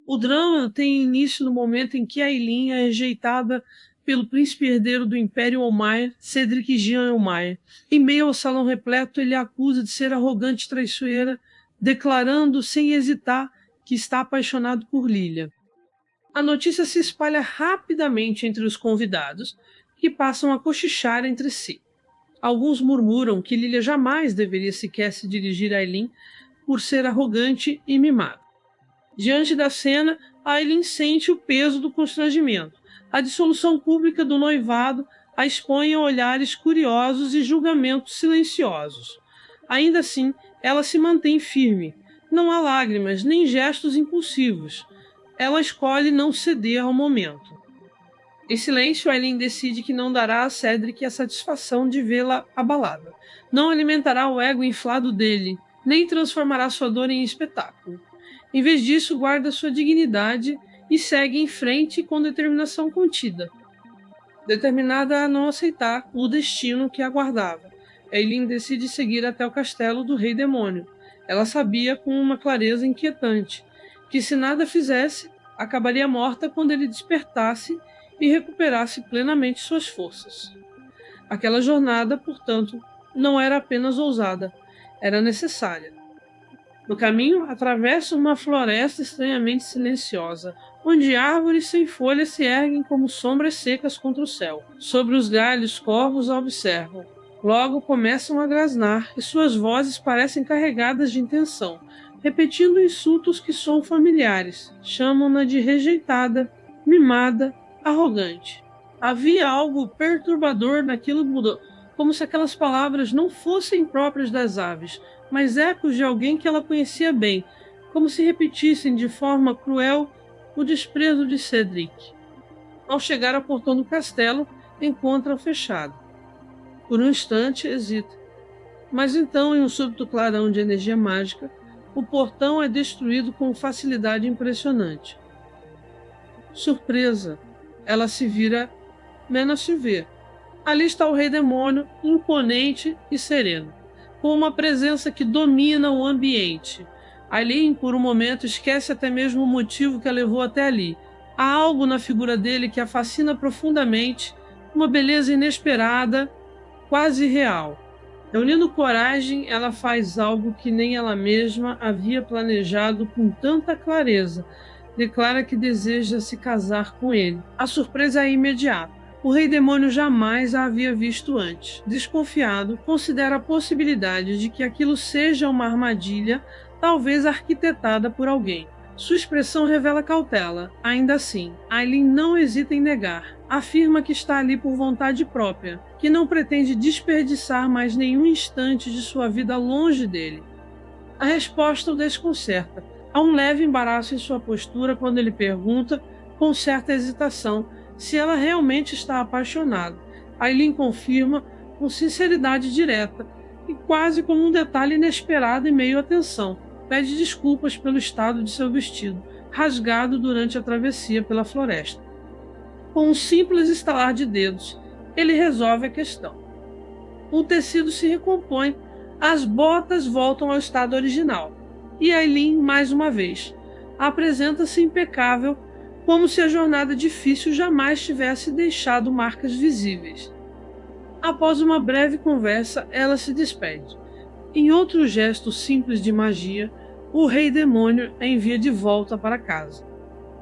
O drama tem início no momento em que Aylin é rejeitada pelo príncipe herdeiro do Império Omaer, Cedric Jean Omaer. Em meio ao salão repleto, ele a acusa de ser arrogante e traiçoeira, declarando sem hesitar que está apaixonado por Lilia. A notícia se espalha rapidamente entre os convidados, que passam a cochichar entre si. Alguns murmuram que Lilia jamais deveria sequer se dirigir a Aylin por ser arrogante e mimada. Diante da cena, Aylin sente o peso do constrangimento. A dissolução pública do noivado a expõe a olhares curiosos e julgamentos silenciosos. Ainda assim, ela se mantém firme. Não há lágrimas, nem gestos impulsivos. Ela escolhe não ceder ao momento. Em silêncio, Aylin decide que não dará a Cedric a satisfação de vê-la abalada. Não alimentará o ego inflado dele, nem transformará sua dor em espetáculo. Em vez disso, guarda sua dignidade e segue em frente com determinação contida. Determinada a não aceitar o destino que aguardava, Aylin decide seguir até o castelo do Rei Demônio. Ela sabia com uma clareza inquietante que, se nada fizesse, acabaria morta quando ele despertasse e recuperasse plenamente suas forças. Aquela jornada, portanto, não era apenas ousada, era necessária. No caminho, atravessa uma floresta estranhamente silenciosa, onde árvores sem folhas se erguem como sombras secas contra o céu. Sobre os galhos, corvos a observam. Logo começam a grasnar e suas vozes parecem carregadas de intenção, repetindo insultos que são familiares. Chamam-na de rejeitada, mimada, arrogante. Havia algo perturbador naquilo, como se aquelas palavras não fossem próprias das aves, mas ecos de alguém que ela conhecia bem, como se repetissem de forma cruel o desprezo de Cedric. Ao chegar ao portão do castelo, encontra-o fechado. Por um instante, hesita. Mas então, em um súbito clarão de energia mágica, o portão é destruído com facilidade impressionante. Surpresa, ela se vira, menos se vê. Ali está o Rei Demônio, imponente e sereno, com uma presença que domina o ambiente. Aylin, por um momento, esquece até mesmo o motivo que a levou até ali. Há algo na figura dele que a fascina profundamente, uma beleza inesperada, quase real. Reunindo coragem, ela faz algo que nem ela mesma havia planejado com tanta clareza. Declara que deseja se casar com ele. A surpresa é imediata. O Rei Demônio jamais a havia visto antes. Desconfiado, considera a possibilidade de que aquilo seja uma armadilha, talvez arquitetada por alguém. Sua expressão revela cautela. Ainda assim, Aylin não hesita em negar. Afirma que está ali por vontade própria, que não pretende desperdiçar mais nenhum instante de sua vida longe dele. A resposta o desconcerta. Há um leve embaraço em sua postura quando ele pergunta, com certa hesitação, se ela realmente está apaixonada. Aylin confirma com sinceridade direta e quase como um detalhe inesperado em meio à tensão. Pede desculpas pelo estado de seu vestido, rasgado durante a travessia pela floresta. Com um simples estalar de dedos, ele resolve a questão. O tecido se recompõe, as botas voltam ao estado original, e Aylin, mais uma vez, apresenta-se impecável, como se a jornada difícil jamais tivesse deixado marcas visíveis. Após uma breve conversa, ela se despede. Em outro gesto simples de magia, o Rei Demônio a envia de volta para casa.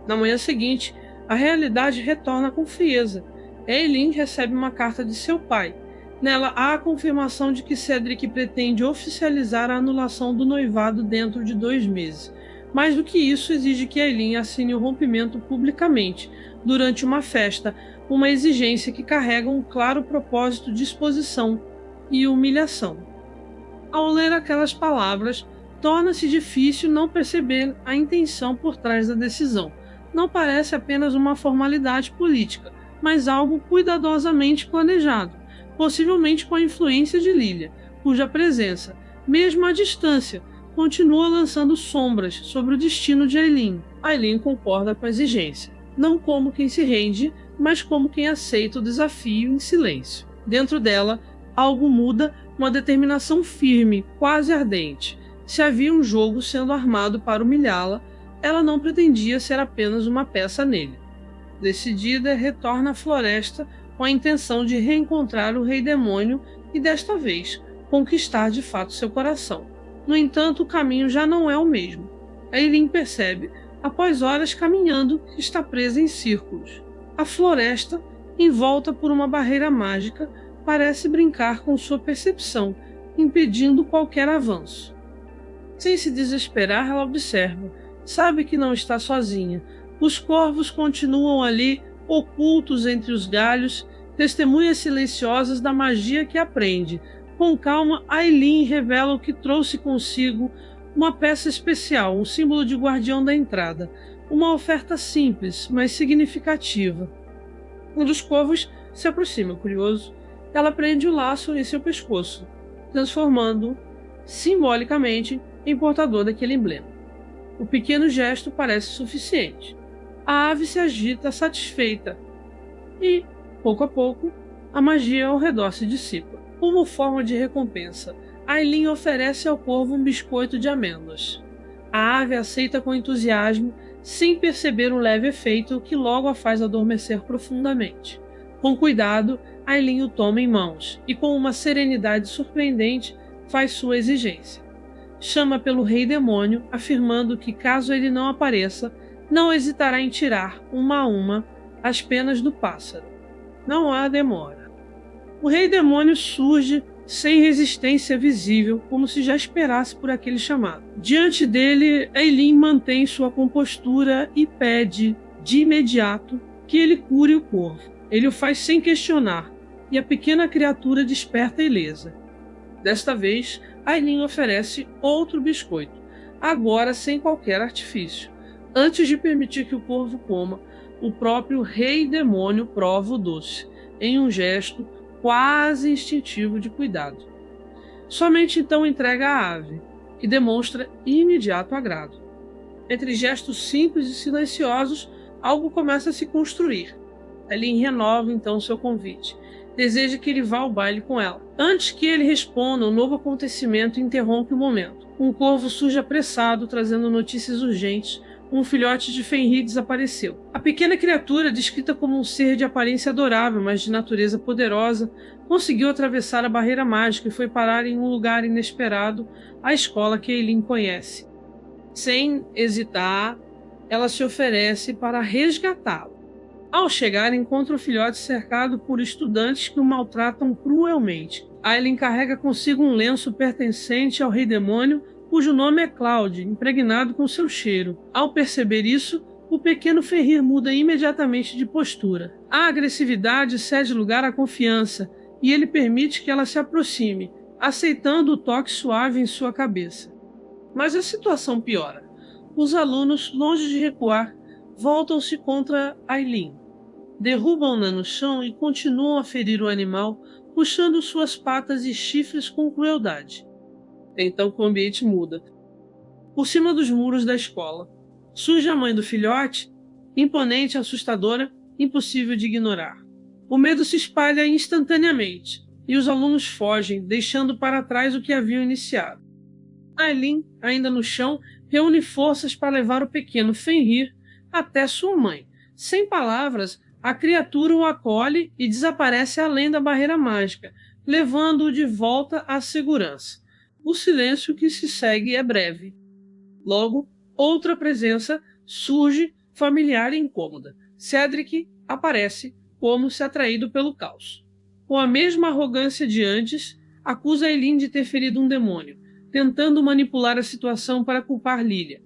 Na manhã seguinte, a realidade retorna com frieza. Aylin recebe uma carta de seu pai. Nela há a confirmação de que Cedric pretende oficializar a anulação do noivado dentro de 2 meses. Mais do que isso, exige que Aylin assine o rompimento publicamente, durante uma festa, uma exigência que carrega um claro propósito de exposição e humilhação. Ao ler aquelas palavras, torna-se difícil não perceber a intenção por trás da decisão. Não parece apenas uma formalidade política, mas algo cuidadosamente planejado, possivelmente com a influência de Lilia, cuja presença, mesmo à distância, continua lançando sombras sobre o destino de Aylin. Aylin concorda com a exigência, não como quem se rende, mas como quem aceita o desafio em silêncio. Dentro dela, algo muda, uma determinação firme, quase ardente. Se havia um jogo sendo armado para humilhá-la, ela não pretendia ser apenas uma peça nele. Decidida, retorna à floresta com a intenção de reencontrar o Rei Demônio e, desta vez, conquistar de fato seu coração. No entanto, o caminho já não é o mesmo. Ailyn percebe, após horas caminhando, que está presa em círculos. A floresta, envolta por uma barreira mágica, parece brincar com sua percepção, impedindo qualquer avanço. Sem se desesperar, ela observa. Sabe que não está sozinha. Os corvos continuam ali, ocultos entre os galhos, testemunhas silenciosas da magia que aprende. Com calma, Ailyn revela o que trouxe consigo uma peça especial, um símbolo de guardião da entrada. Uma oferta simples, mas significativa. Um dos corvos se aproxima, curioso. Ela prende o laço em seu pescoço, transformando-o, simbolicamente, em portador daquele emblema. O pequeno gesto parece suficiente. A ave se agita satisfeita e, pouco a pouco, a magia ao redor se dissipa. Como forma de recompensa, Ailyn oferece ao corvo um biscoito de amêndoas. A ave aceita com entusiasmo, sem perceber um leve efeito que logo a faz adormecer profundamente. Com cuidado, Ailyn o toma em mãos e, com uma serenidade surpreendente, faz sua exigência. Chama pelo Rei Demônio, afirmando que, caso ele não apareça, não hesitará em tirar, uma a uma, as penas do pássaro. Não há demora. O Rei Demônio surge sem resistência visível, como se já esperasse por aquele chamado. Diante dele, Ailyn mantém sua compostura e pede, de imediato, que ele cure o corvo. Ele o faz sem questionar, e a pequena criatura desperta ilesa. Desta vez, Ailyn oferece outro biscoito, agora sem qualquer artifício. Antes de permitir que o corvo coma, o próprio Rei Demônio prova o doce, em um gesto quase instintivo de cuidado. Somente então entrega a ave, que demonstra imediato agrado. Entre gestos simples e silenciosos, algo começa a se construir. Ailyn renova então seu convite. Deseja que ele vá ao baile com ela. Antes que ele responda, um novo acontecimento interrompe o momento. Um corvo surge apressado, trazendo notícias urgentes. Um filhote de Fenrir desapareceu. A pequena criatura, descrita como um ser de aparência adorável, mas de natureza poderosa, conseguiu atravessar a barreira mágica e foi parar em um lugar inesperado, a escola que Ailyn conhece. Sem hesitar, ela se oferece para resgatá-lo. Ao chegar, encontra o filhote cercado por estudantes que o maltratam cruelmente. Ailyn carrega consigo um lenço pertencente ao Rei Demônio, cujo nome é Cloud, impregnado com seu cheiro. Ao perceber isso, o pequeno Fenrir muda imediatamente de postura. A agressividade cede lugar à confiança, e ele permite que ela se aproxime, aceitando o toque suave em sua cabeça. Mas a situação piora. Os alunos, longe de recuar, voltam-se contra Ailyn. Derrubam-na no chão e continuam a ferir o animal, puxando suas patas e chifres com crueldade. Então o ambiente muda. Por cima dos muros da escola, surge a mãe do filhote, imponente, assustadora, impossível de ignorar. O medo se espalha instantaneamente, e os alunos fogem, deixando para trás o que haviam iniciado. Ailyn, ainda no chão, reúne forças para levar o pequeno Fenrir até sua mãe. Sem palavras, a criatura o acolhe e desaparece além da barreira mágica, levando-o de volta à segurança. O silêncio que se segue é breve. Logo, outra presença surge, familiar e incômoda. Cedric aparece, como se atraído pelo caos. Com a mesma arrogância de antes, acusa Ailyn de ter ferido um demônio, tentando manipular a situação para culpar Lilia.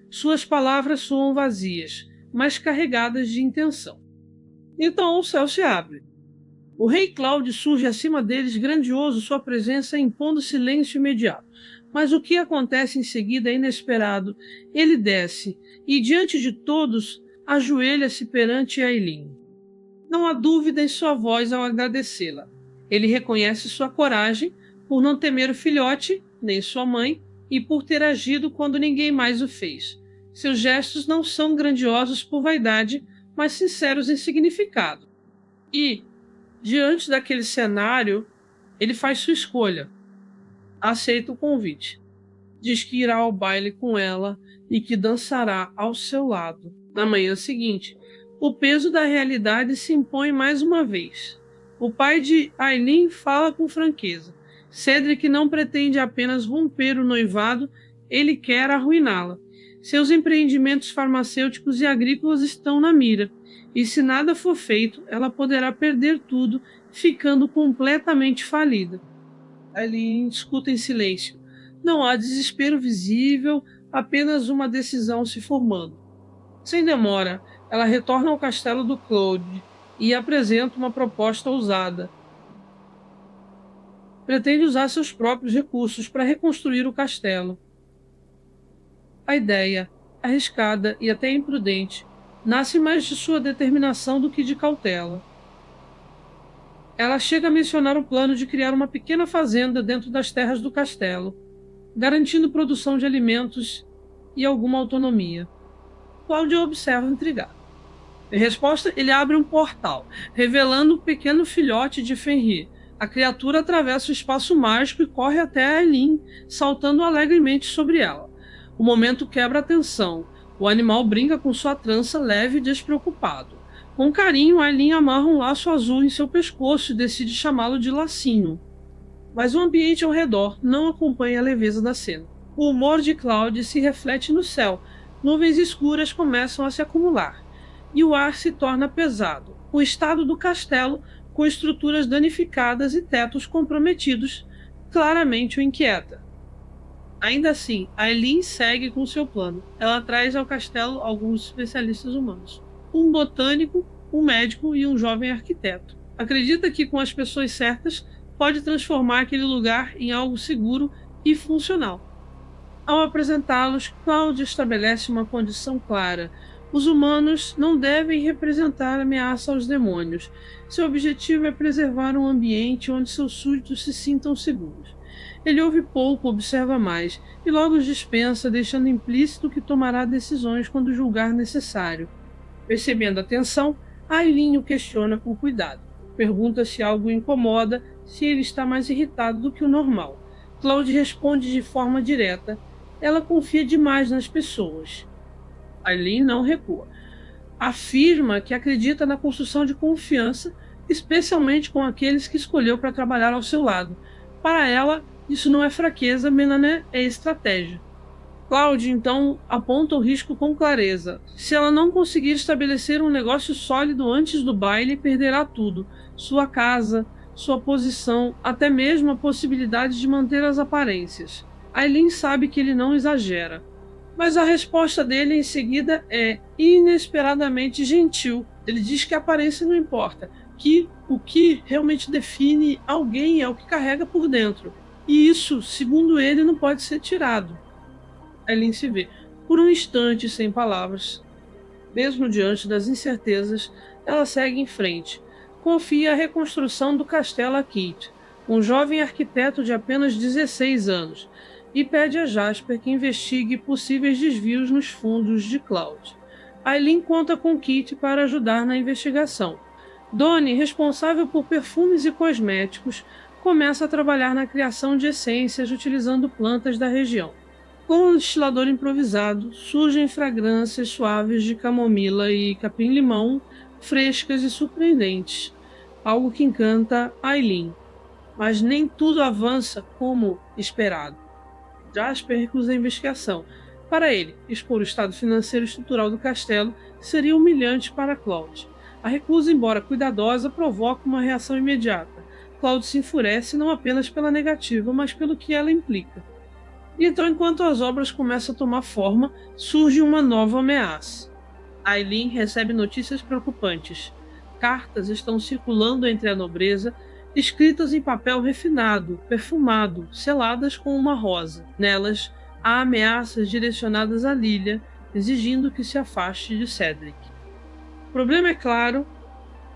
Suas palavras soam vazias, mas carregadas de intenção. Então o céu se abre. O rei Cloud surge acima deles, grandioso, sua presença impondo silêncio imediato. Mas o que acontece em seguida é inesperado. Ele desce e, diante de todos, ajoelha-se perante Ailyn. Não há dúvida em sua voz ao agradecê-la. Ele reconhece sua coragem por não temer o filhote, nem sua mãe, e por ter agido quando ninguém mais o fez. Seus gestos não são grandiosos por vaidade, mas sinceros em significado. E, diante daquele cenário, ele faz sua escolha. Aceita o convite. Diz que irá ao baile com ela e que dançará ao seu lado. Na manhã seguinte, o peso da realidade se impõe mais uma vez. O pai de Aileen fala com franqueza. Cedric não pretende apenas romper o noivado, ele quer arruiná-la. Seus empreendimentos farmacêuticos e agrícolas estão na mira, e se nada for feito, ela poderá perder tudo, ficando completamente falida. Aileen escuta em silêncio. Não há desespero visível, apenas uma decisão se formando. Sem demora, ela retorna ao castelo do Claude e apresenta uma proposta ousada. Pretende usar seus próprios recursos para reconstruir o castelo. A ideia, arriscada e até imprudente, nasce mais de sua determinação do que de cautela. Ela chega a mencionar o plano de criar uma pequena fazenda dentro das terras do castelo, garantindo produção de alimentos e alguma autonomia. Cláudio observa intrigado. Em resposta, ele abre um portal, revelando um pequeno filhote de Fenrir. A criatura atravessa o espaço mágico e corre até Aileen, saltando alegremente sobre ela. O momento quebra a tensão. O animal brinca com sua trança leve e despreocupado. Com carinho, Aileen amarra um laço azul em seu pescoço e decide chamá-lo de Lacinho. Mas o ambiente ao redor não acompanha a leveza da cena. O humor de Claude se reflete no céu. Nuvens escuras começam a se acumular, e o ar se torna pesado. O estado do castelo, com estruturas danificadas e tetos comprometidos, claramente o inquieta. Ainda assim, Aileen segue com seu plano. Ela traz ao castelo alguns especialistas humanos. Um botânico, um médico e um jovem arquiteto. Acredita que com as pessoas certas pode transformar aquele lugar em algo seguro e funcional. Ao apresentá-los, Claude estabelece uma condição clara. Os humanos não devem representar ameaça aos demônios. Seu objetivo é preservar um ambiente onde seus súditos se sintam seguros. Ele ouve pouco, observa mais, e logo os dispensa, deixando implícito que tomará decisões quando julgar necessário. Percebendo a tensão, Aileen o questiona com cuidado. Pergunta se algo o incomoda, se ele está mais irritado do que o normal. Claude responde de forma direta. Ela confia demais nas pessoas. Aileen não recua. Afirma que acredita na construção de confiança, especialmente com aqueles que escolheu para trabalhar ao seu lado. Para ela, isso não é fraqueza, Menané, é estratégia. Claude, então, aponta o risco com clareza. Se ela não conseguir estabelecer um negócio sólido antes do baile, perderá tudo. Sua casa, sua posição, até mesmo a possibilidade de manter as aparências. Aileen sabe que ele não exagera. Mas a resposta dele em seguida é inesperadamente gentil. Ele diz que a aparência não importa, que o que realmente define alguém é o que carrega por dentro. E isso, segundo ele, não pode ser tirado. Aileen se vê, por um instante, sem palavras. Mesmo diante das incertezas, ela segue em frente. Confia a reconstrução do castelo a Kit, um jovem arquiteto de apenas 16 anos, e pede a Jasper que investigue possíveis desvios nos fundos de Claude. Aileen conta com Kit para ajudar na investigação. Donnie, responsável por perfumes e cosméticos, começa a trabalhar na criação de essências utilizando plantas da região. Com um destilador improvisado, surgem fragrâncias suaves de camomila e capim-limão, frescas e surpreendentes, algo que encanta Aileen. Mas nem tudo avança como esperado. Jasper recusa a investigação. Para ele, expor o estado financeiro e estrutural do castelo seria humilhante para Claude. A recusa, embora cuidadosa, provoca uma reação imediata. Claude se enfurece não apenas pela negativa, mas pelo que ela implica. E então, enquanto as obras começam a tomar forma, surge uma nova ameaça. Aileen recebe notícias preocupantes. Cartas estão circulando entre a nobreza, escritas em papel refinado, perfumado, seladas com uma rosa. Nelas, há ameaças direcionadas a Lilia, exigindo que se afaste de Cedric. O problema é claro,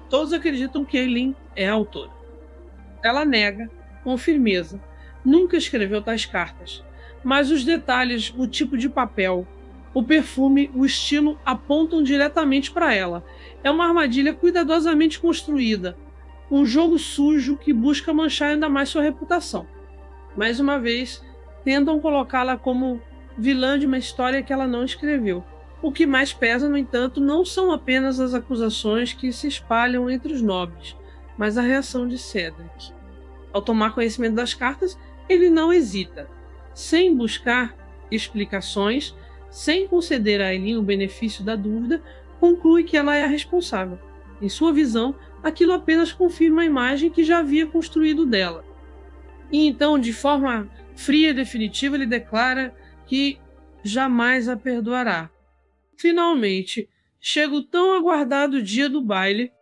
todos acreditam que Aileen é a autora. Ela nega, com firmeza, nunca escreveu tais cartas, mas os detalhes, o tipo de papel, o perfume, o estilo apontam diretamente para ela. É uma armadilha cuidadosamente construída, um jogo sujo que busca manchar ainda mais sua reputação. Mais uma vez, tentam colocá-la como vilã de uma história que ela não escreveu. O que mais pesa, no entanto, não são apenas as acusações que se espalham entre os nobres, mas a reação de Cedric. Ao tomar conhecimento das cartas, ele não hesita. Sem buscar explicações, sem conceder a Ailyn o benefício da dúvida, conclui que ela é a responsável. Em sua visão, aquilo apenas confirma a imagem que já havia construído dela. E então, de forma fria e definitiva, ele declara que jamais a perdoará. Finalmente, chega o tão aguardado dia do baile.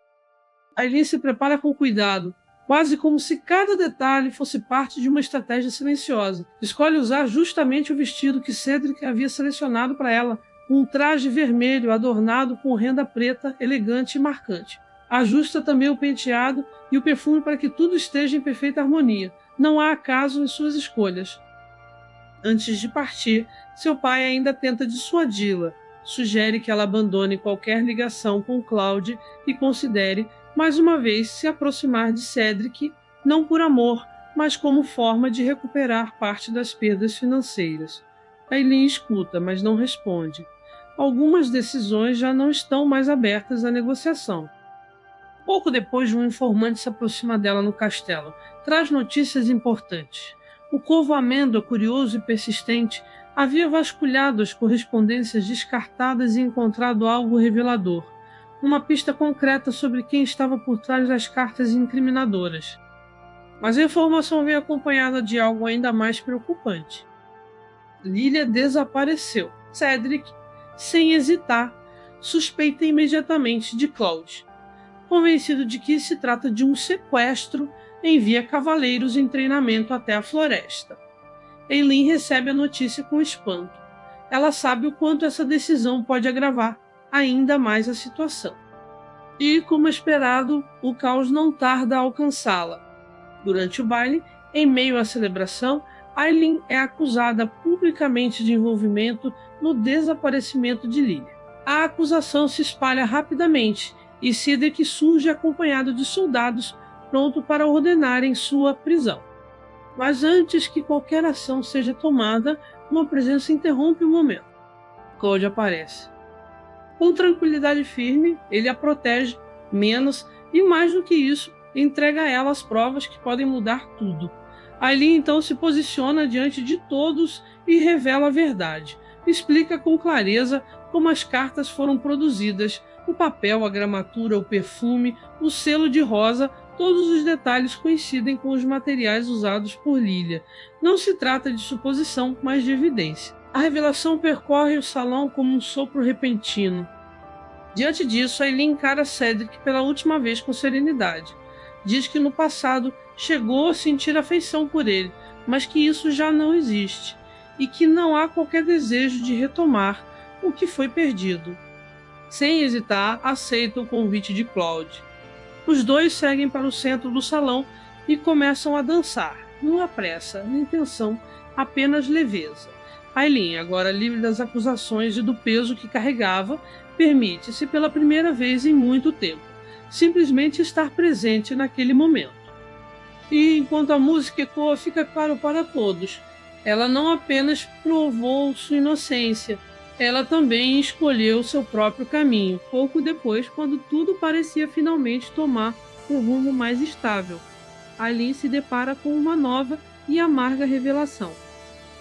Ailyn se prepara com cuidado, quase como se cada detalhe fosse parte de uma estratégia silenciosa. Escolhe usar justamente o vestido que Cedric havia selecionado para ela, um traje vermelho adornado com renda preta, elegante e marcante. Ajusta também o penteado e o perfume para que tudo esteja em perfeita harmonia. Não há acaso em suas escolhas. Antes de partir, seu pai ainda tenta dissuadi-la. Sugere que ela abandone qualquer ligação com Claude e considere, mais uma vez, se aproximar de Cedric, não por amor, mas como forma de recuperar parte das perdas financeiras. Ailyn escuta, mas não responde. Algumas decisões já não estão mais abertas à negociação. Pouco depois, um informante se aproxima dela no castelo. Traz notícias importantes. O Corvo Amêndoa, curioso e persistente, havia vasculhado as correspondências descartadas e encontrado algo revelador. Uma pista concreta sobre quem estava por trás das cartas incriminadoras. Mas a informação veio acompanhada de algo ainda mais preocupante. Lilia desapareceu. Cedric, sem hesitar, suspeita imediatamente de Claude. Convencido de que se trata de um sequestro, envia cavaleiros em treinamento até a floresta. Ailyn recebe a notícia com espanto. Ela sabe o quanto essa decisão pode agravar ainda mais a situação. E, como esperado, o caos não tarda a alcançá-la. Durante o baile, em meio à celebração, Ailyn é acusada publicamente de envolvimento no desaparecimento de Lilia. A acusação se espalha rapidamente e Cedric surge acompanhado de soldados pronto para ordenarem sua prisão. Mas antes que qualquer ação seja tomada, uma presença interrompe o momento. Claude aparece. Com tranquilidade firme, ele a protege, menos e mais do que isso, entrega a ela as provas que podem mudar tudo. Ailyn então se posiciona diante de todos e revela a verdade. Explica com clareza como as cartas foram produzidas, o papel, a gramatura, o perfume, o selo de rosa. Todos os detalhes coincidem com os materiais usados por Lilia. Não se trata de suposição, mas de evidência. A revelação percorre o salão como um sopro repentino. Diante disso, Ailyn encara Cedric pela última vez com serenidade. Diz que no passado chegou a sentir afeição por ele, mas que isso já não existe, e que não há qualquer desejo de retomar o que foi perdido. Sem hesitar, aceita o convite de Claude. Os dois seguem para o centro do salão e começam a dançar. Não há pressa, nem tensão, apenas leveza. Ailyn, agora livre das acusações e do peso que carregava, permite-se pela primeira vez em muito tempo simplesmente estar presente naquele momento. E enquanto a música ecoa, fica claro para todos, ela não apenas provou sua inocência, ela também escolheu seu próprio caminho, pouco depois, quando tudo parecia finalmente tomar um rumo mais estável. Ailyn se depara com uma nova e amarga revelação.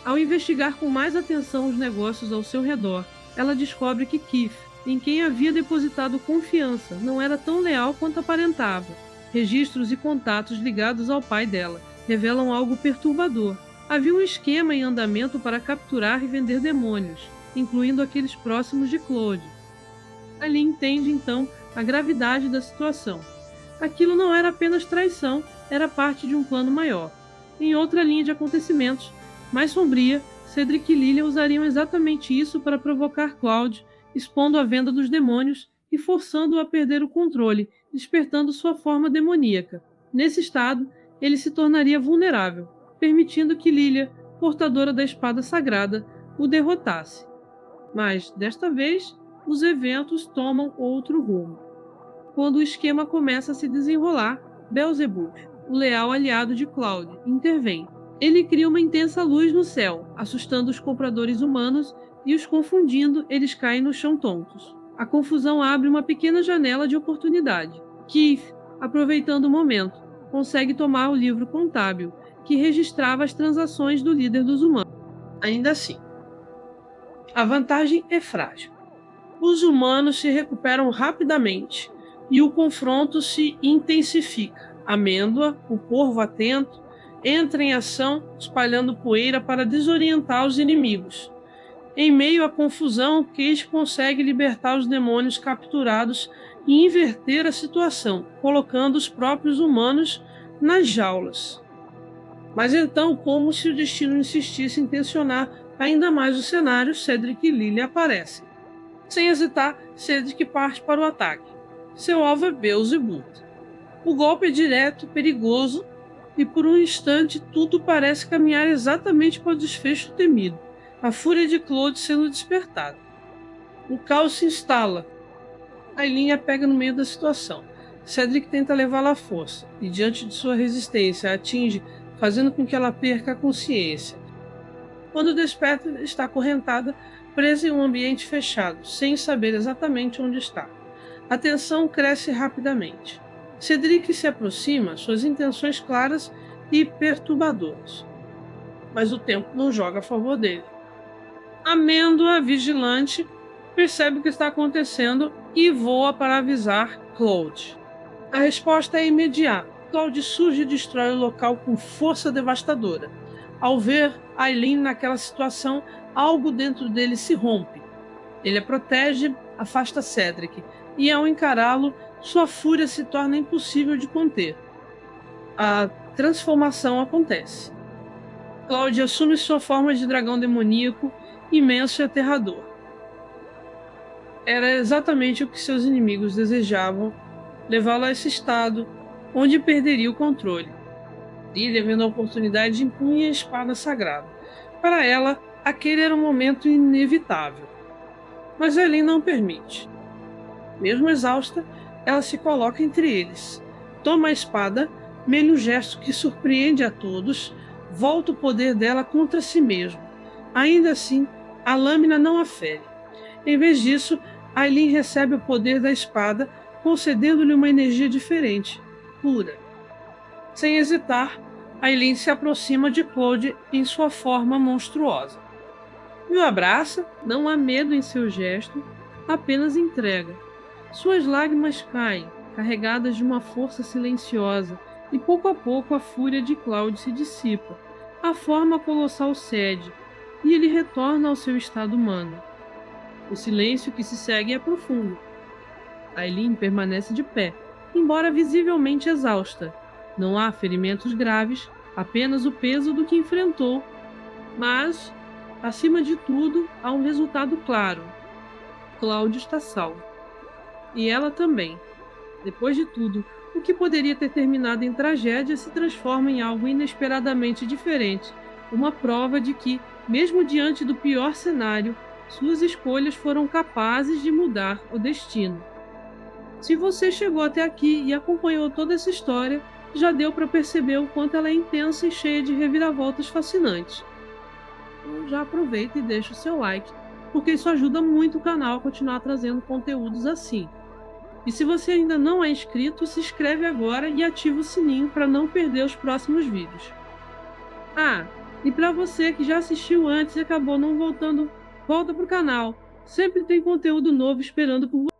Ao investigar com mais atenção os negócios ao seu redor, ela descobre que Keith, em quem havia depositado confiança, não era tão leal quanto aparentava. Registros e contatos ligados ao pai dela revelam algo perturbador. Havia um esquema em andamento para capturar e vender demônios, incluindo aqueles próximos de Claude. Ailyn entende então a gravidade da situação. Aquilo não era apenas traição, era parte de um plano maior. Em outra linha de acontecimentos, mais sombria, Cedric e Lilia usariam exatamente isso para provocar Claude, expondo a venda dos demônios e forçando-o a perder o controle, despertando sua forma demoníaca. Nesse estado, ele se tornaria vulnerável, permitindo que Lilia, portadora da espada sagrada, o derrotasse. Mas, desta vez, os eventos tomam outro rumo. Quando o esquema começa a se desenrolar, Beelzebub, o leal aliado de Claude, intervém. Ele cria uma intensa luz no céu, assustando os compradores humanos e os confundindo, eles caem no chão tontos. A confusão abre uma pequena janela de oportunidade. Keith, aproveitando o momento, consegue tomar o livro contábil, que registrava as transações do líder dos humanos. Ainda assim, a vantagem é frágil. Os humanos se recuperam rapidamente e o confronto se intensifica. Amêndoa, o corvo atento, entra em ação, espalhando poeira para desorientar os inimigos. Em meio à confusão, Cage consegue libertar os demônios capturados e inverter a situação, colocando os próprios humanos nas jaulas. Mas então, como se o destino insistisse em tensionar ainda mais o cenário, Cedric e Lily aparecem. Sem hesitar, Cedric parte para o ataque. Seu alvo é Beelzebub. O golpe é direto, perigoso, e por um instante tudo parece caminhar exatamente para o desfecho temido. A fúria de Claude sendo despertada. O caos se instala. Aileen a pega no meio da situação. Cedric tenta levá-la à força, e diante de sua resistência, a atinge, fazendo com que ela perca a consciência. Quando desperta, está acorrentada, presa em um ambiente fechado, sem saber exatamente onde está. A tensão cresce rapidamente. Cedric se aproxima, suas intenções claras e perturbadoras. Mas o tempo não joga a favor dele. Amêndoa, vigilante, percebe o que está acontecendo e voa para avisar Claude. A resposta é imediata. Claude surge e destrói o local com força devastadora. Ao ver Aileen naquela situação, algo dentro dele se rompe. Ele a protege, afasta Cedric, e ao encará-lo, sua fúria se torna impossível de conter. A transformação acontece. Claude assume sua forma de dragão demoníaco, imenso e aterrador. Era exatamente o que seus inimigos desejavam, levá-lo a esse estado, onde perderia o controle. Lilia, vendo a oportunidade, empunha a espada sagrada. Para ela, aquele era um momento inevitável. Mas Aileen não permite. Mesmo exausta, ela se coloca entre eles. Toma a espada, meio um gesto que surpreende a todos, volta o poder dela contra si mesmo. Ainda assim, a lâmina não a fere. Em vez disso, Aileen recebe o poder da espada, concedendo-lhe uma energia diferente, pura. Sem hesitar, Aileen se aproxima de Claude em sua forma monstruosa. E o abraça, não há medo em seu gesto, apenas entrega. Suas lágrimas caem, carregadas de uma força silenciosa, e pouco a pouco a fúria de Claude se dissipa. A forma colossal cede, e ele retorna ao seu estado humano. O silêncio que se segue é profundo. Aileen permanece de pé, embora visivelmente exausta. Não há ferimentos graves, apenas o peso do que enfrentou. Mas, acima de tudo, há um resultado claro. Claude está salvo. E ela também. Depois de tudo, o que poderia ter terminado em tragédia se transforma em algo inesperadamente diferente. Uma prova de que, mesmo diante do pior cenário, suas escolhas foram capazes de mudar o destino. Se você chegou até aqui e acompanhou toda essa história, já deu para perceber o quanto ela é intensa e cheia de reviravoltas fascinantes. Então já aproveita e deixa o seu like, porque isso ajuda muito o canal a continuar trazendo conteúdos assim. E se você ainda não é inscrito, se inscreve agora e ativa o sininho para não perder os próximos vídeos. Ah, e para você que já assistiu antes e acabou não voltando, volta pro canal. Sempre tem conteúdo novo esperando por você.